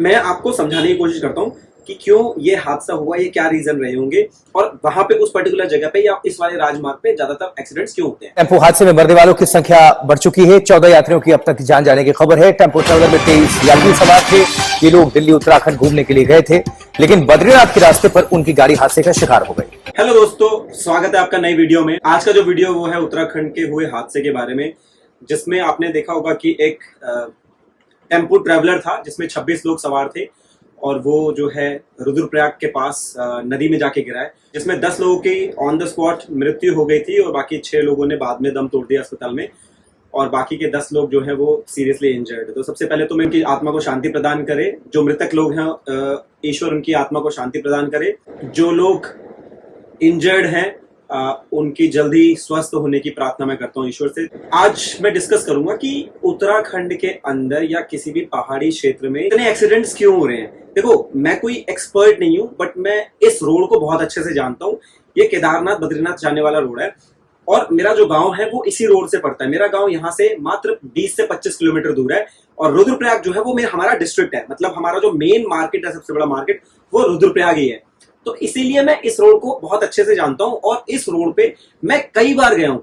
मैं आपको समझाने की कोशिश करता हूँ कि क्यों ये हादसा हुआ, ये क्या रीजन रहे होंगे और वहां पे उस पर्टिकुलर जगह पे या इस वाले राजमार्ग पे ज्यादातर एक्सीडेंट्स क्यों होते हैं। टेम्पो हादसे में मरने वालों की संख्या बढ़ चुकी है। 14 यात्रियों की अब तक जान जाने की खबर है। टेम्पो ट्रैवलर में 23 यात्री सवार थे। ये लोग दिल्ली उत्तराखंड घूमने के लिए गए थे, लेकिन बद्रीनाथ के रास्ते पर उनकी गाड़ी हादसे का शिकार हो गई। हेलो दोस्तों, स्वागत है आपका नई वीडियो में। आज का जो वीडियो वो है उत्तराखंड के हुए हादसे के बारे में, जिसमें आपने देखा होगा कि एक टेम्पो ट्रैवलर था जिसमें 26 लोग सवार थे और वो जो है रुद्रप्रयाग के पास नदी में जाके गिरा है, जिसमें 10 लोगों की ऑन द स्पॉट मृत्यु हो गई थी और बाकी 6 लोगों ने बाद में दम तोड़ दिया अस्पताल में और बाकी के 10 लोग जो है वो सीरियसली इंजर्ड। तो सबसे पहले तो मैं उनकी आत्मा को शांति प्रदान करे। जो मृतक लोग हैं, ईश्वर उनकी आत्मा को शांति प्रदान करे। जो लोग इंजर्ड हैं उनकी जल्दी स्वस्थ होने की प्रार्थना मैं करता हूँ ईश्वर से। आज मैं डिस्कस करूंगा कि उत्तराखंड के अंदर या किसी भी पहाड़ी क्षेत्र में इतने एक्सीडेंट्स क्यों हो रहे हैं। देखो, मैं कोई एक्सपर्ट नहीं हूं, बट मैं इस रोड को बहुत अच्छे से जानता हूं। ये केदारनाथ बद्रीनाथ जाने वाला रोड है और मेरा जो गांव है वो इसी रोड से पड़ता है। मेरा गांव यहाँ से मात्र 20 से 25 किलोमीटर दूर है और रुद्रप्रयाग जो है वो हमारा डिस्ट्रिक्ट है। मतलब हमारा जो मेन मार्केट है, सबसे बड़ा मार्केट, वो रुद्रप्रयाग ही है। तो इसीलिए मैं इस रोड को बहुत अच्छे से जानता हूं और इस रोड पे मैं कई बार गया हूं।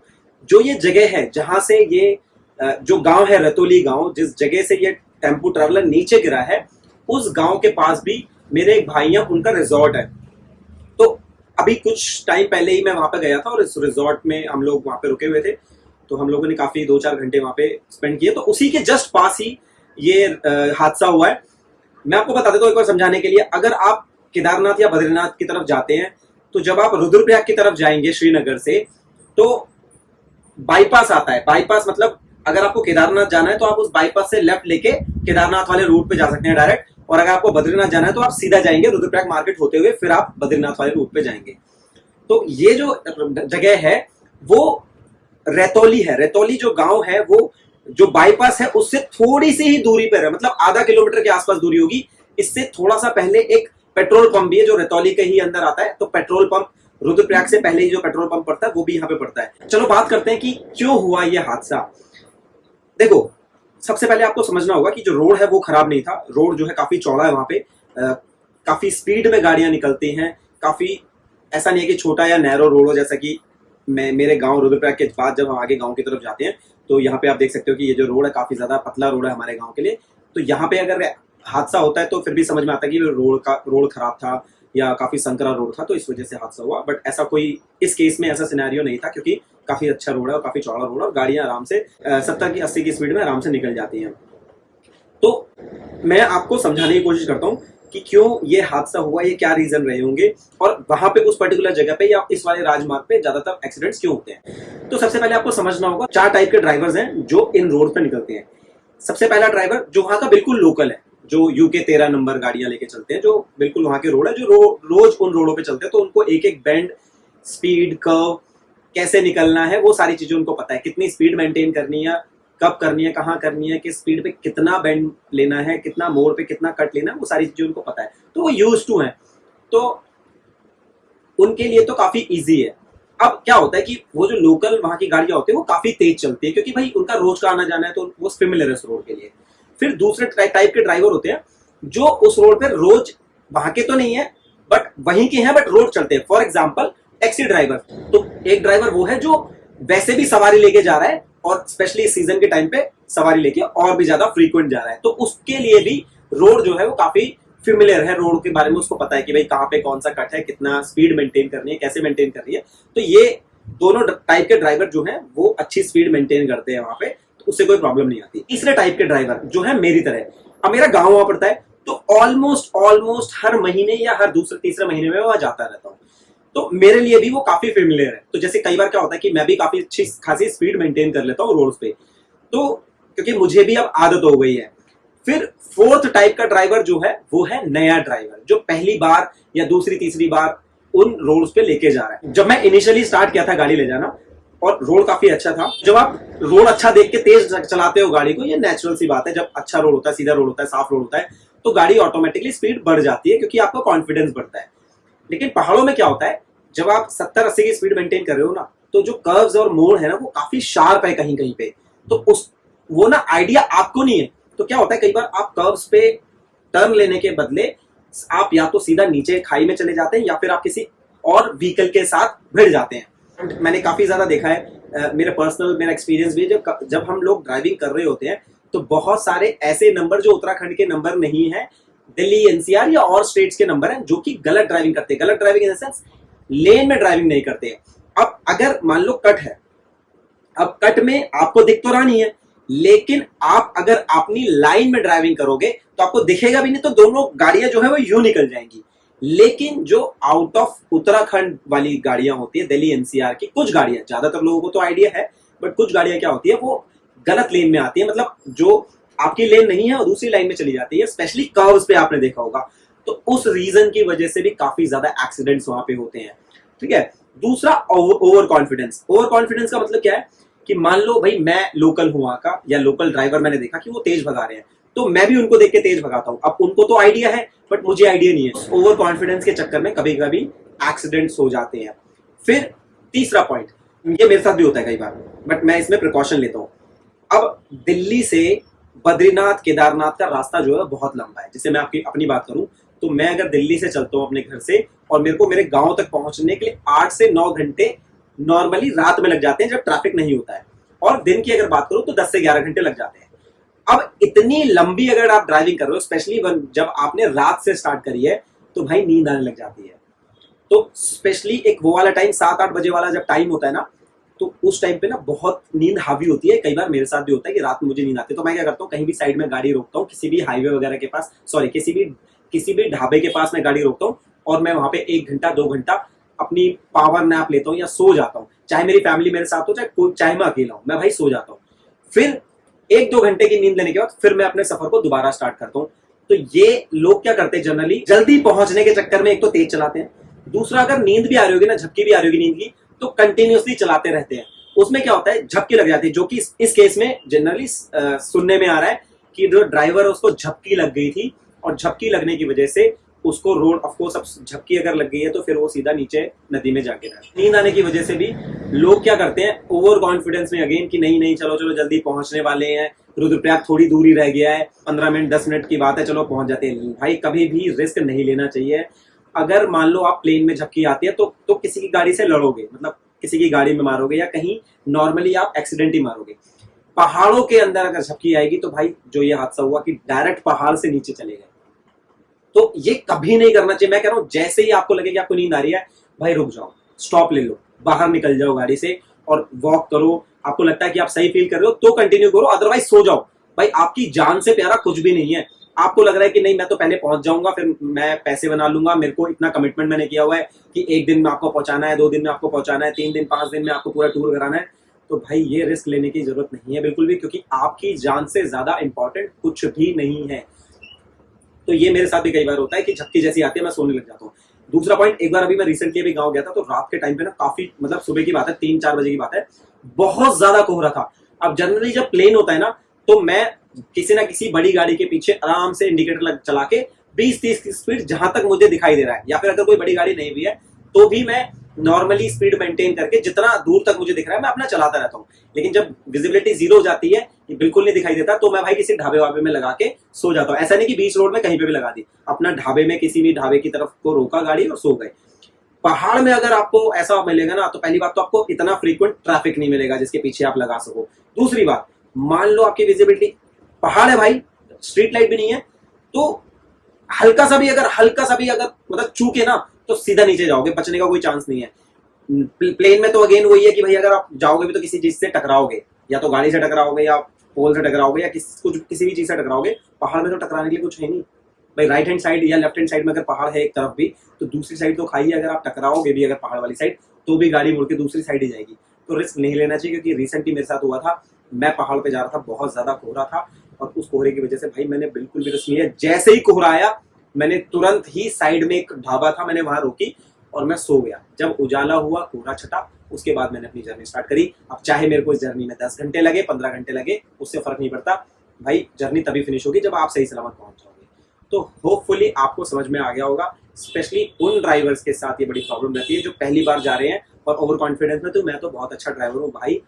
जो ये जगह है जहां से ये जो गांव है रतौली गांव, जिस जगह से ये टेम्पो ट्रैवलर नीचे गिरा है, उस गांव के पास भी मेरे एक भाई हैं, उनका रिजॉर्ट है। तो अभी कुछ टाइम पहले ही मैं वहां पे गया था और इस रिजॉर्ट में हम लोग वहां पे रुके हुए थे। तो हम लोगों ने काफी 2-4 घंटे वहां पे स्पेंड किए। तो उसी के जस्ट पास ही ये हादसा हुआ है। मैं आपको बता देता हूँ एक बार समझाने के लिए। अगर आप केदारनाथ या बद्रीनाथ की तरफ जाते हैं तो जब आप रुद्रप्रयाग की तरफ जाएंगे श्रीनगर से, तो बाईपास आता है। बाईपास मतलब अगर आपको केदारनाथ जाना है तो आप उस बाईपास से लेफ्ट लेके केदारनाथ वाले रूट पे जा सकते हैं डायरेक्ट, और अगर आपको बद्रीनाथ जाना है तो आप सीधा जाएंगे रुद्रप्रयाग मार्केट होते हुए, फिर आप बद्रीनाथ वाले रूट पे जाएंगे। तो ये जो जगह है वो रतौली है। रतौली जो गांव है वो जो बाईपास है उससे थोड़ी सी ही दूरी पर है, मतलब आधा किलोमीटर के आसपास दूरी होगी। इससे थोड़ा सा पहले एक पेट्रोल पंप भी है जो रतौली के ही अंदर आता है। तो पेट्रोल पंप रुद्रप्रयाग से पहले ही जो पेट्रोल पंप पड़ता है वो भी यहाँ पे पड़ता है। चलो बात करते हैं कि क्यों हुआ ये हादसा। देखो, सबसे पहले आपको समझना होगा कि जो रोड है वो खराब नहीं था। रोड जो है काफी चौड़ा है, वहां पे काफी स्पीड में गाड़ियां निकलती हैं। काफी ऐसा नहीं है कि छोटा या नैरो रोड हो, जैसा कि मेरे गांव रुद्रप्रयाग के बाद जब हम आगे गांव की तरफ जाते हैं तो यहाँ पे आप देख सकते हो कि ये जो रोड है काफी ज्यादा पतला रोड है हमारे गाँव के लिए। तो यहाँ पे अगर हादसा होता है तो फिर भी समझ में आता है कि रोड खराब था या काफी संकरा रोड था, तो इस वजह से हादसा हुआ। बट ऐसा कोई इस केस में ऐसा सिनेरियो नहीं था, क्योंकि काफी अच्छा रोड है और काफी चौड़ा रोड है और गाड़ियां आराम से 70 की 80 की स्पीड में आराम से निकल जाती हैं। तो मैं आपको समझाने की कोशिश करता हूँ कि क्यों ये हादसा हुआ, ये क्या रीजन रहे होंगे और वहां पे उस पर्टिकुलर जगह पे या इस वाले राजमार्ग पे ज्यादातर एक्सीडेंट्स क्यों होते हैं। तो सबसे पहले आपको समझना होगा 4 टाइप के ड्राइवर्स हैं जो इन रोड पे निकलते हैं। सबसे पहला ड्राइवर जो वहां का बिल्कुल लोकल है, जो यूके 13 नंबर गाड़ियां लेके चलते हैं, जो बिल्कुल वहां के रोड है, जो रोज उन रोडों पे चलते हैं। तो उनको एक एक बेंड, स्पीड, कर्व कैसे निकलना है वो सारी चीजें उनको पता है। कितनी स्पीड मेंटेन करनी है, कब करनी है, कहाँ करनी है, किस स्पीड पे कितना बेंड लेना है, कितना मोड़ पे कितना कट लेना है, वो सारी चीजें उनको पता है। तो वो यूज टू है, तो उनके लिए तो काफी ईजी है। अब क्या होता है कि वो जो लोकल वहां की गाड़ियां होती है वो काफी तेज चलती है, क्योंकि भाई उनका रोज का आना जाना है, तो वो फेमिलियर है उस रोड के लिए। फिर दूसरे टाइप के ड्राइवर होते हैं जो उस रोड पे रोज वहां के तो नहीं है बट वहीं के हैं, बट रोड चलते हैं। For example taxi driver. तो एक ड्राइवर वो है जो वैसे भी सवारी लेके जा रहा है और स्पेशली सीजन के टाइम पे सवारी लेके और भी ज्यादा फ्रीक्वेंट जा रहा है, तो उसके लिए भी रोड जो है वो काफी फेमिलियर है। रोड के बारे में उसको पता है कि भाई कहाँ पे कौन सा कट है, कितना स्पीड मेंटेन करनी है, कैसे मेंटेन करनी है। तो ये दोनों टाइप के ड्राइवर जो है वो अच्छी स्पीड मेंटेन करते हैं वहां पे, उससे कोई प्रॉब्लम नहीं आती। तीसरे टाइप के ड्राइवर जो है मेरी तरह, अब मेरा गांव वहां पड़ता है तो ऑलमोस्ट हर महीने या हर दूसरे तीसरे महीने में वहां जाता रहता हूँ। तो मेरे लिए भी वो काफी फेमिलियर है। तो जैसे कई बार क्या होता है कि मैं भी काफी अच्छी खासी स्पीड मेंटेन कर लेता हूँ रोड पे, तो क्योंकि मुझे भी अब आदत हो गई है। फिर फोर्थ टाइप का ड्राइवर जो है वो है नया ड्राइवर, जो पहली बार या दूसरी तीसरी बार उन रोड्स पे लेके जा रहा है। जब मैं इनिशियली स्टार्ट किया था गाड़ी ले जाना और रोड काफी अच्छा था, जब आप रोड अच्छा देख के तेज चलाते हो गाड़ी को, ये नेचुरल सी बात है। जब अच्छा रोड होता है, सीधा रोड होता है, साफ रोड होता है, तो गाड़ी ऑटोमेटिकली स्पीड बढ़ जाती है, क्योंकि आपका कॉन्फिडेंस बढ़ता है। लेकिन पहाड़ों में क्या होता है, जब आप 70-80 की स्पीड मेंटेन कर रहे हो ना, तो जो कर्व्स और मोड़ है ना वो काफी शार्प है कहीं कहीं पे, तो उस वो ना आइडिया आपको नहीं है। तो क्या होता है, कई बार आप कर्व्स पे टर्न लेने के बदले आप या तो सीधा नीचे खाई में चले जाते हैं या फिर आप किसी और व्हीकल के साथ भिड़ जाते हैं। मैंने काफी ज्यादा देखा है, मेरा एक्सपीरियंस भी है, जब हम लोग ड्राइविंग कर रहे होते हैं तो बहुत सारे ऐसे नंबर जो उत्तराखंड के नंबर नहीं है, दिल्ली एनसीआर या और स्टेट्स के नंबर हैं, जो कि गलत ड्राइविंग करते हैं। गलत ड्राइविंग इन द सेंस लेन में ड्राइविंग नहीं करते हैं। अब अगर मान लो कट है, अब कट में आपको दिख तो रहा नहीं है, लेकिन आप अगर अपनी लाइन में ड्राइविंग करोगे तो आपको दिखेगा भी नहीं, तो दोनों गाड़ियां जो है वो यूं निकल जाएंगी। लेकिन जो आउट ऑफ उत्तराखंड वाली गाड़ियां होती है, दिल्ली एनसीआर की कुछ गाड़ियां, ज्यादातर लोगों को तो आइडिया है, बट कुछ गाड़ियां क्या होती है वो गलत लेन में आती है, मतलब जो आपकी लेन नहीं है और दूसरी लाइन में चली जाती है, स्पेशली कर्व्स पे आपने देखा होगा। तो उस रीजन की वजह से भी काफी ज्यादा एक्सीडेंट्स वहां पे होते हैं। ठीक है। दूसरा, ओवर कॉन्फिडेंस। ओवर कॉन्फिडेंस का मतलब क्या है कि मान लो भाई मैं लोकल हूं वहां का, या लोकल ड्राइवर मैंने देखा कि वो तेज भगा रहे हैं, तो मैं भी उनको देख के तेज भगाता हूं। अब उनको तो आइडिया है बट मुझे आइडिया नहीं है। ओवर कॉन्फिडेंस के चक्कर में कभी कभी एक्सीडेंट्स हो जाते हैं। फिर तीसरा पॉइंट, ये मेरे साथ भी होता है कई बार, बट मैं इसमें प्रिकॉशन लेता हूं। अब दिल्ली से बद्रीनाथ केदारनाथ का रास्ता जो है बहुत लंबा है। जैसे मैं आपकी अपनी बात करूं तो मैं अगर दिल्ली से चलता हूं अपने घर से, और मेरे को मेरे गांव तक पहुंचने के लिए 8 से 9 घंटे नॉर्मली रात में लग जाते हैं जब ट्रैफिक नहीं होता है, और दिन की अगर बात करूं तो 10 से 11 घंटे लग जाते हैं। अब इतनी लंबी अगर आप ड्राइविंग कर रहे हो, स्पेशली जब आपने रात से स्टार्ट करी है, तो भाई नींद आने लग जाती है। तो स्पेशली एक वो वाला टाइम 7-8 बजे वाला जब टाइम होता है ना, तो उस टाइम पे ना बहुत नींद हावी होती है। कई बार मेरे साथ भी होता है कि रात में मुझे नींद आती है, तो मैं क्या करता हूँ, कहीं भी साइड में गाड़ी रोकता हूँ, किसी भी हाईवे वगैरह के पास, सॉरी किसी भी ढाबे के पास मैं गाड़ी रोकता हूँ, और मैं वहां पे 1 घंटा 2 घंटा अपनी पावर नैप लेता हूँ या सो जाता हूँ। चाहे मेरी फैमिली मेरे साथ हो, चाहे मैं अकेला हूँ, मैं भाई सो जाता हूँ। फिर 1-2 घंटे की नींद लेने के बाद फिर मैं अपने सफर को दोबारा स्टार्ट करता हूँ। तो ये लोग क्या करते हैं, जनरली जल्दी पहुंचने के चक्कर में एक तो तेज चलाते हैं, दूसरा अगर नींद भी आ रही होगी ना, झपकी भी आ रही होगी नींद की, तो कंटिन्यूअसली चलाते रहते हैं। उसमें क्या होता है, झपकी लग जाती है, जो कि इस केस में जनरली सुनने में आ रहा है कि जो ड्राइवर है उसको झपकी लग गई थी, और झपकी लगने की वजह से उसको रोड, ऑफ कोर्स अब झपकी अगर लग गई है तो फिर वो सीधा नीचे नदी में जाके रहा। नींद आने की वजह से भी लोग क्या करते हैं, ओवर कॉन्फिडेंस में अगेन कि नहीं चलो जल्दी पहुंचने वाले हैं, रुद्रप्रयाग थोड़ी दूरी रह गया है, 15 मिनट 10 मिनट की बात है, चलो पहुंच जाते हैं। भाई कभी भी रिस्क नहीं लेना चाहिए। अगर मान लो आप प्लेन में झपकी आती है तो किसी की गाड़ी से लड़ोगे, मतलब किसी की गाड़ी में मारोगे, या कहीं नॉर्मली आप एक्सीडेंट ही मारोगे। पहाड़ों के अंदर अगर झपकी आएगी तो भाई जो ये हादसा हुआ कि डायरेक्ट पहाड़ से नीचे चले गए, तो ये कभी नहीं करना चाहिए। मैं कह रहा हूं, जैसे ही आपको लगे कि आपको नींद आ रही है, भाई रुक जाओ, स्टॉप ले लो, बाहर निकल जाओ गाड़ी से और वॉक करो। आपको लगता है कि आप सही फील कर रहे हो तो कंटिन्यू करो, अदरवाइज सो जाओ। भाई आपकी जान से प्यारा कुछ भी नहीं है। आपको लग रहा है कि नहीं मैं तो पहले पहुंच जाऊंगा, फिर मैं पैसे बना लूंगा, मेरे को इतना कमिटमेंट मैंने किया हुआ है कि 1 दिन में आपको पहुंचाना है, 2 दिन में आपको पहुंचाना है, 3 दिन 5 दिन में आपको पूरा टूर कराना है, तो भाई ये रिस्क लेने की जरूरत नहीं है बिल्कुल भी, क्योंकि आपकी जान से ज्यादा इंपॉर्टेंट कुछ भी नहीं है। तो ये मेरे साथ भी कई बार होता है कि झपकी जैसी आती है, मैं सोने लग जाता हूँ। दूसरा पॉइंट, एक बार अभी मैं रिसेंटली अभी गाँव गया था, तो रात के टाइम पे ना काफी, मतलब सुबह की बात है, 3-4 बजे की बात है, बहुत ज्यादा कोहरा था। अब जनरली जब प्लेन होता है ना, तो मैं किसी ना किसी बड़ी गाड़ी के पीछे आराम से इंडिकेटर चला के 20-30 की स्पीड जहां तक मुझे दिखाई दे रहा है, या फिर अगर कोई बड़ी गाड़ी नहीं भी है तो भी मैं नॉर्मली स्पीड मेंटेन करके जितना दूर तक मुझे दिख रहा है मैं अपना चलाता रहता हूँ। लेकिन जब विजिबिलिटी 0 हो जाती है, ये बिल्कुल नहीं दिखाई देता, तो मैं भाई किसी ढाबे वाबे में लगा के सो जाता हूँ। ऐसा नहीं कि बीच रोड में कहीं पे भी लगा दी, अपना ढाबे में किसी भी ढाबे की तरफ को रोका गाड़ी और सो गए। पहाड़ में अगर आपको ऐसा मिलेगा ना, तो पहली बात तो आपको इतना फ्रीक्वेंट ट्रैफिक नहीं मिलेगा जिसके पीछे आप लगा सको। दूसरी बात, मान लो आपकी विजिबिलिटी, पहाड़ है भाई, स्ट्रीट लाइट भी नहीं है, तो हल्का सा भी अगर मतलब चूके ना, तो सीधा नीचे जाओगे, बचने का कोई चांस नहीं है। प्लेन में तो अगेन वही है कि भाई अगर आप जाओगे भी तो किसी चीज से टकराओगे, या तो गाड़ी से टकराओगे, या पोल से टकराओगे, या किसी भी चीज से टकराओगे। पहाड़ में तो टकराने के लिए कुछ है नहीं भाई। राइट हैंड साइड या लेफ्ट हैंड साइड में अगर पहाड़ है एक तरफ भी, तो दूसरी साइड तो खाई है। अगर आप टकराओगे भी अगर पहाड़ वाली साइड, तो भी गाड़ी मुड़ के दूसरी साइड ही जाएगी। तो रिस्क नहीं लेना चाहिए, क्योंकि रिसेंटली मेरे साथ हुआ था, मैं पहाड़ पे जा रहा था, बहुत ज्यादा कोहरा था, और उस कोहरे की वजह से भाई मैंने बिल्कुल भी रिस्क नहीं लिया। जैसे ही कोहरा आया, मैंने तुरंत ही साइड में एक ढाबा था, मैंने वहां रोकी और मैं सो गया। जब उजाला हुआ, कोहरा छटा, उसके बाद मैंने अपनी जर्नी स्टार्ट करी। अब चाहे मेरे को इस जर्नी में 10 घंटे लगे, 15 घंटे लगे, उससे फर्क नहीं पड़ता भाई। जर्नी तभी फिनिश होगी जब आप सही सलामत पहुंच जाओगे। तो होपफुली आपको समझ में आ गया होगा। स्पेशली उन ड्राइवर्स के साथ ये बड़ी प्रॉब्लम रहती है जो पहली बार जा रहे हैं और ओवर कॉन्फिडेंस में। तो मैं तो बहुत अच्छा ड्राइवर हूँ भाई।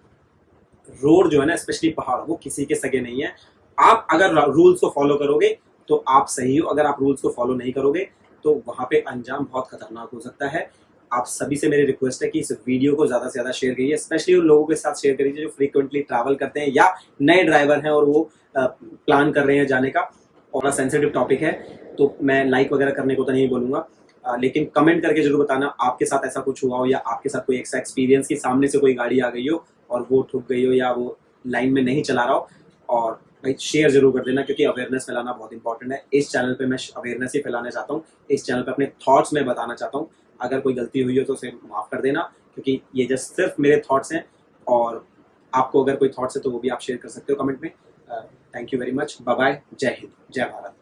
रोड जो है ना, स्पेशली पहाड़, वो किसी के सगे नहीं है। आप अगर रूल्स को फॉलो करोगे तो आप सही हो। अगर आप रूल्स को फॉलो नहीं करोगे तो वहाँ पे अंजाम बहुत खतरनाक हो सकता है। आप सभी से मेरी रिक्वेस्ट है कि इस वीडियो को ज़्यादा से ज़्यादा शेयर करिए, स्पेशली उन लोगों के साथ शेयर करिए जो फ्रीक्वेंटली ट्रैवल करते हैं या नए ड्राइवर हैं और वो प्लान कर रहे हैं जाने का। और सेंसिटिव टॉपिक है तो मैं लाइक वगैरह करने को तो नहीं बोलूँगा, लेकिन कमेंट करके जरूर बताना आपके साथ ऐसा कुछ हुआ हो या आपके साथ कोई ऐसा एक्सपीरियंस कि सामने से कोई गाड़ी आ गई हो और वो ठुक गई हो या वो लाइन में नहीं चला रहा हो। और भाई शेयर जरूर कर देना, क्योंकि अवेयरनेस फैलाना बहुत इंपॉर्टेंट है। इस चैनल पे मैं अवेयरनेस ही फैलाना चाहता हूँ, इस चैनल पे अपने थॉट्स में बताना चाहता हूँ। अगर कोई गलती हुई हो तो उसे माफ़ कर देना, क्योंकि ये जस्ट सिर्फ मेरे थॉट्स हैं और आपको अगर कोई थॉट्स है तो वो भी आप शेयर कर सकते हो कमेंट में। Thank you very much, bye bye, जय हिंद, जय भारत।